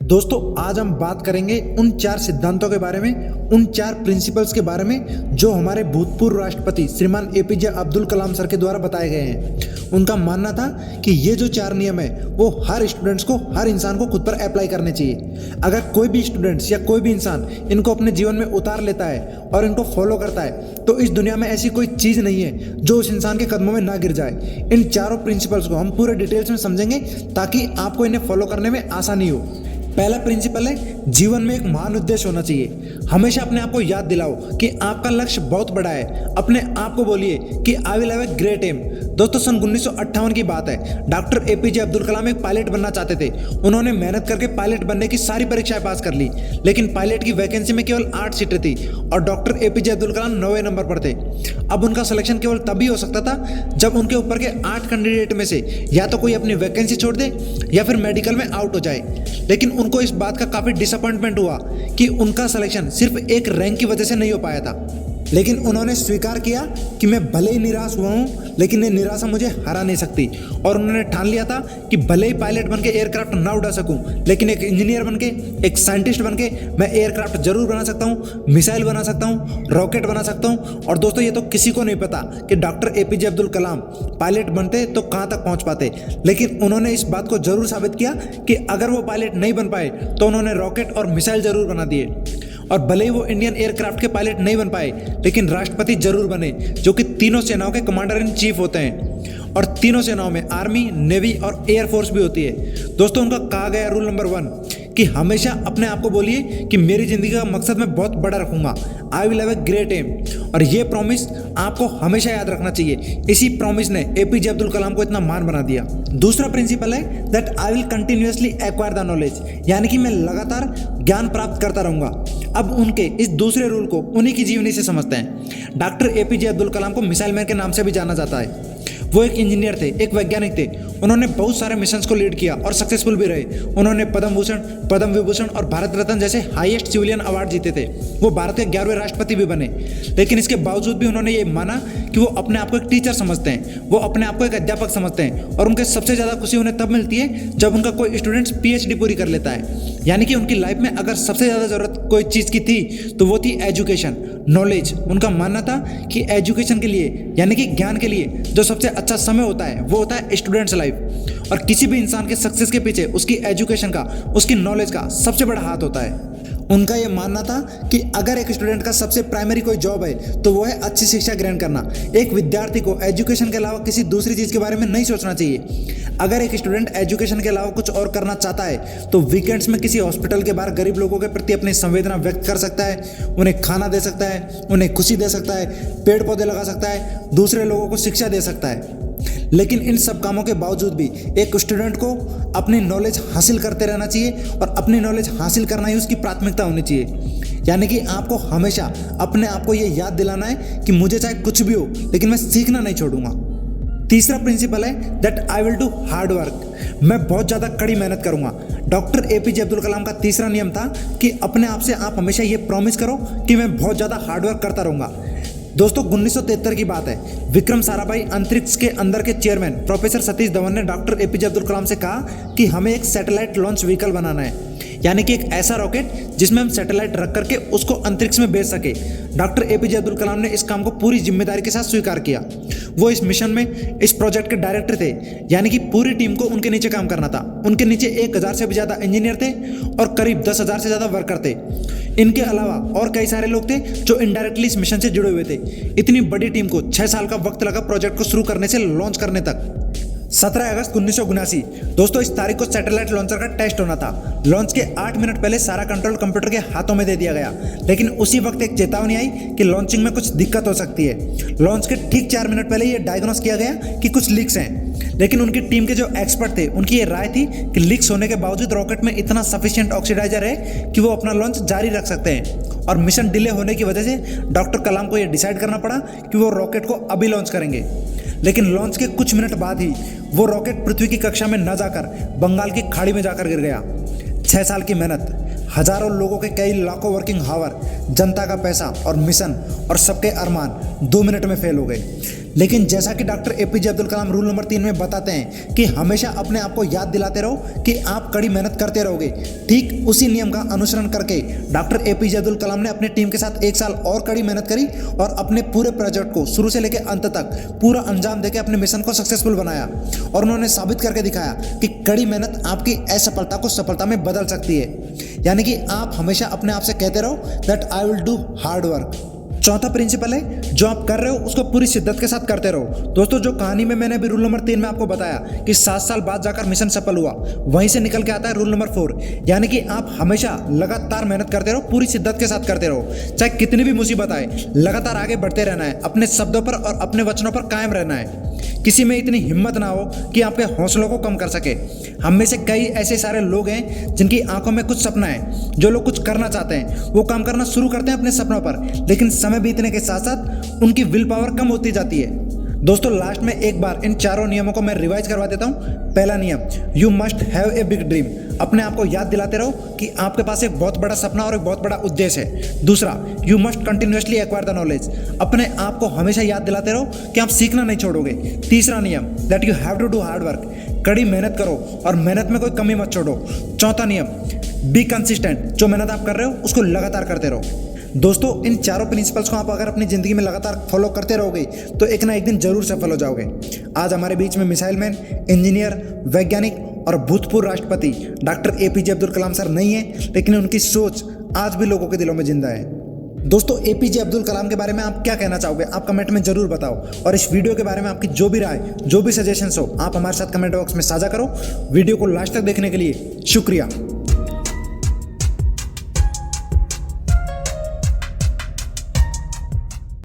दोस्तों आज हम बात करेंगे उन 4 सिद्धांतों के बारे में, उन 4 प्रिंसिपल्स के बारे में जो हमारे भूतपूर्व राष्ट्रपति श्रीमान एपीजे अब्दुल कलाम सर के द्वारा बताए गए हैं। उनका मानना था कि ये जो 4 नियम है वो हर स्टूडेंट्स को, हर इंसान को खुद पर अप्लाई करने चाहिए। अगर कोई भी स्टूडेंट्स या कोई भी इंसान इनको अपने जीवन में उतार लेता है और इनको फॉलो करता है तो इस दुनिया में ऐसी कोई चीज़ नहीं है जो उस इंसान के कदमों में ना गिर जाए। इन चारों प्रिंसिपल्स को हम पूरे डिटेल्स में समझेंगे ताकि आपको इन्हें फॉलो करने में आसानी हो। पहला प्रिंसिपल है, जीवन में एक महान उद्देश्य होना चाहिए। हमेशा अपने आप को याद दिलाओ कि आपका लक्ष्य बहुत बड़ा है। अपने आप को बोलिए कि I will have a great aim. दोस्तों सन 1958 की बात है। डॉक्टर एपीजे अब्दुल कलाम एक पायलट बनना चाहते थे। उन्होंने मेहनत करके पायलट बनने की सारी परीक्षाएं पास कर ली, लेकिन पायलट की वैकेंसी में केवल 8 सीटें थी और doctor APJ Abdul Kalam 9वें number पर थे। अब उनका सिलेक्शन केवल तभी हो सकता था जब उनके ऊपर के 8 कैंडिडेट में से या तो कोई अपनी वैकेंसी छोड़ दे या फिर मेडिकल में आउट हो जाए। लेकिन उनको इस बात का काफी डिसअपॉइंटमेंट हुआ कि उनका सिलेक्शन सिर्फ एक रैंक की वजह से नहीं हो पाया था। लेकिन उन्होंने स्वीकार किया कि मैं भले ही निराश हुआ हूं, लेकिन ये निराशा मुझे हरा नहीं सकती। और उन्होंने ठान लिया था कि भले ही पायलट बनके एयरक्राफ्ट ना उड़ा सकूं, लेकिन एक इंजीनियर बनके, एक साइंटिस्ट बनके मैं एयरक्राफ्ट जरूर बना सकता हूं, मिसाइल बना सकता हूं, रॉकेट बना सकता हूं। और दोस्तों ये तो किसी को नहीं पता कि doctor APJ Abdul Kalam pilot बनते तो कहाँ तक पहुंच पाते, लेकिन उन्होंने इस बात को जरूर साबित किया कि अगर वो पायलट नहीं बन पाए तो उन्होंने रॉकेट और मिसाइल जरूर बना दिए। और भले ही वो इंडियन एयरक्राफ्ट के पायलट नहीं बन पाए, लेकिन राष्ट्रपति जरूर बने, जो कि तीनों सेनाओं के कमांडर इन चीफ होते हैं। और तीनों सेनाओं में आर्मी, नेवी और एयरफोर्स भी होती है। दोस्तों उनका कहा गया रूल नंबर 1 कि हमेशा अपने आप को बोलिए कि मेरी जिंदगी का मकसद मैं बहुत बड़ा रखूंगा, I will have a great aim. और ये प्रॉमिस आपको हमेशा याद रखना चाहिए। इसी प्रॉमिस ने एपीजे अब्दुल कलाम को इतना महान बना दिया। दूसरा प्रिंसिपल है that I will continuously acquire the knowledge, यानी कि मैं लगातार ज्ञान प्राप्त करता रहूंगा। अब उनके इस दूसरे रूल को उन्हीं की जीवनी से समझते हैं। डॉक्टर एपीजे अब्दुल कलाम को मिसाइल मैन के नाम से भी जाना जाता है। वो एक इंजीनियर थे, एक वैज्ञानिक थे। उन्होंने बहुत सारे मिशंस को लीड किया और सक्सेसफुल भी रहे। उन्होंने पद्म भूषण, पद्म विभूषण और भारत रत्न जैसे हाईएस्ट सिविलियन अवार्ड जीते थे। वो भारत के 11वें राष्ट्रपति भी बने। लेकिन इसके बावजूद भी उन्होंने ये माना कि वो अपने आप को एक टीचर समझते हैं, वो अपने आप को एक अध्यापक समझते हैं। और उनके सबसे ज़्यादा खुशी उन्हें तब मिलती है जब उनका कोई स्टूडेंट्स पीएचडी पूरी कर लेता है। यानी कि उनकी लाइफ में अगर सबसे ज़्यादा ज़रूरत कोई चीज़ की थी तो वो थी एजुकेशन, नॉलेज। उनका मानना था कि एजुकेशन के लिए, यानी कि ज्ञान के लिए जो सबसे अच्छा समय होता है वो होता है स्टूडेंट्स लाइफ। और किसी भी इंसान के सक्सेस के पीछे उसकी एजुकेशन का, उसकी नॉलेज का सबसे बड़ा हाथ होता है। उनका यह मानना था कि अगर एक स्टूडेंट का सबसे प्राइमरी कोई जॉब है तो वो है अच्छी शिक्षा ग्रहण करना। एक विद्यार्थी को एजुकेशन के अलावा किसी दूसरी चीज़ के बारे में नहीं सोचना चाहिए। अगर एक स्टूडेंट एजुकेशन के अलावा कुछ और करना चाहता है तो वीकेंड्स में किसी हॉस्पिटल के बाहर गरीब लोगों के प्रति अपनी संवेदना व्यक्त कर सकता है, उन्हें खाना दे सकता है, उन्हें खुशी दे सकता है, पेड़ पौधे लगा सकता है, दूसरे लोगों को शिक्षा दे सकता है। लेकिन इन सब कामों के बावजूद भी एक स्टूडेंट को अपनी नॉलेज हासिल करते रहना चाहिए और अपनी नॉलेज हासिल करना ही उसकी प्राथमिकता होनी चाहिए। यानी कि आपको हमेशा अपने आप को ये याद दिलाना है कि मुझे चाहे कुछ भी हो, लेकिन मैं सीखना नहीं छोड़ूंगा। तीसरा प्रिंसिपल है that I will do hard work. मैं बहुत ज़्यादा कड़ी मेहनत करूंगा। डॉक्टर एपीजे अब्दुल कलाम का तीसरा नियम था कि अपने आप से आप हमेशा ये प्रॉमिस करो कि मैं बहुत ज़्यादा हार्ड वर्क करता रहूंगा। दोस्तों 1973 की बात है। विक्रम साराभाई अंतरिक्ष के अंदर के चेयरमैन प्रोफेसर सतीश धवन ने डॉक्टर एपीजे अब्दुल कलाम से कहा कि हमें एक सैटेलाइट लॉन्च व्हीकल बनाना है, यानी कि एक ऐसा रॉकेट जिसमें हम सैटेलाइट रख करके उसको अंतरिक्ष में भेज सके। डॉक्टर एपीजे अब्दुल कलाम ने इस काम को पूरी जिम्मेदारी के साथ स्वीकार किया। वो इस मिशन में, इस प्रोजेक्ट के डायरेक्टर थे, यानी कि पूरी टीम को उनके नीचे काम करना था। उनके नीचे 1000 से भी ज़्यादा इंजीनियर थे और करीब 10,000 से ज़्यादा वर्कर थे। इनके अलावा और कई सारे लोग थे जो इनडायरेक्टली इस मिशन से जुड़े हुए थे। इतनी बड़ी टीम को 6 साल का वक्त लगा प्रोजेक्ट को शुरू करने से लॉन्च करने तक। 17 अगस्त 1979 दोस्तों इस तारीख को सैटेलाइट लॉन्चर का टेस्ट होना था। लॉन्च के 8 मिनट पहले सारा कंट्रोल कंप्यूटर के हाथों में दे दिया गया, लेकिन उसी वक्त एक चेतावनी आई कि लॉन्चिंग में कुछ दिक्कत हो सकती है। लॉन्च के ठीक 4 मिनट पहले ये डायग्नोस किया गया कि कुछ लीक्स हैं। लेकिन उनकी टीम के जो एक्सपर्ट थे उनकी ये राय थी कि लीक्स होने के बावजूद रॉकेट में इतना सफिशिएंट ऑक्सीडाइजर है कि वो अपना लॉन्च जारी रख सकते हैं। और मिशन डिले होने की वजह से डॉक्टर कलाम को ये डिसाइड करना पड़ा कि वो रॉकेट को अभी लॉन्च करेंगे। लेकिन लॉन्च के कुछ मिनट बाद ही वो रॉकेट पृथ्वी की कक्षा में न जाकर बंगाल की खाड़ी में जाकर गिर गया। 6 साल की मेहनत, हजारों लोगों के कई लाखों वर्किंग हावर, जनता का पैसा और मिशन और सबके अरमान 2 मिनट में फेल हो गए। लेकिन जैसा कि doctor APJ Abdul Kalam rule number 3 में बताते हैं कि हमेशा अपने आप को याद दिलाते रहो कि आप कड़ी मेहनत करते रहोगे, ठीक उसी नियम का अनुसरण करके डॉक्टर एपीजे अब्दुल कलाम ने अपनी टीम के साथ 1 साल और कड़ी मेहनत करी और अपने पूरे प्रोजेक्ट को शुरू से लेकर अंत तक पूरा अंजाम देकर अपने मिशन को सक्सेसफुल बनाया। और उन्होंने साबित करके दिखाया कि कड़ी मेहनत आपकी असफलता को सफलता में बदल सकती है। यानी कि आप हमेशा अपने आप से कहते रहो that I will do hard work. चौथा प्रिंसिपल है, जो आप कर रहे हो उसको पूरी शिद्दत के साथ करते रहो। दोस्तों, जो कहानी में मैंने अभी रूल नंबर 3 में आपको बताया कि 7 साल बाद जाकर मिशन सफल हुआ, वहीं से निकल के आता है रूल नंबर 4, यानी कि आप हमेशा लगातार मेहनत करते रहो, पूरी शिद्दत के साथ करते रहो, चाहे कितनी भी मुसीबत आए, लगातार आगे बढ़ते रहना है, अपने शब्दों पर और अपने वचनों पर कायम रहना है। किसी में इतनी हिम्मत ना हो कि आपके हौसलों को कम कर सके। हम में से कई ऐसे सारे लोग हैं जिनकी आंखों में कुछ सपना है, जो लोग कुछ करना चाहते हैं, वो काम करना शुरू करते हैं अपने सपनों पर, लेकिन समय बीतने के साथ साथ उनकी विल पावर कम होती जाती है। दोस्तों, लास्ट में एक बार इन चारों नियमों को मैं रिवाइज करवा देता हूँ। पहला नियम, you must have a big dream. अपने आप को याद दिलाते रहो कि आपके पास एक बहुत बड़ा सपना और एक बहुत बड़ा उद्देश्य है। दूसरा, you must continuously acquire the knowledge. अपने आप को हमेशा याद दिलाते रहो कि आप सीखना नहीं छोड़ोगे। तीसरा नियम, that you have to do hard work. कड़ी मेहनत करो और मेहनत में कोई कमी मत छोड़ो। चौथा नियम, बी कंसिस्टेंट। जो मेहनत आप कर रहे हो उसको लगातार करते रहो। दोस्तों, इन चारों प्रिंसिपल्स को आप अगर अपनी ज़िंदगी में लगातार फॉलो करते रहोगे तो एक ना एक दिन जरूर सफल हो जाओगे। आज हमारे बीच में मिसाइल मैन, इंजीनियर, वैज्ञानिक और भूतपूर्व राष्ट्रपति doctor APJ Abdul Kalam sir नहीं है, लेकिन उनकी सोच आज भी लोगों के दिलों में जिंदा है। दोस्तों, एपीजे अब्दुल कलाम के बारे में आप क्या कहना चाहोगे? आप कमेंट में जरूर बताओ। और इस वीडियो के बारे में आपकी जो भी राय, जो भी सजेशंस हो, आप हमारे साथ कमेंट बॉक्स में साझा करो। वीडियो को लास्ट तक देखने के लिए शुक्रिया।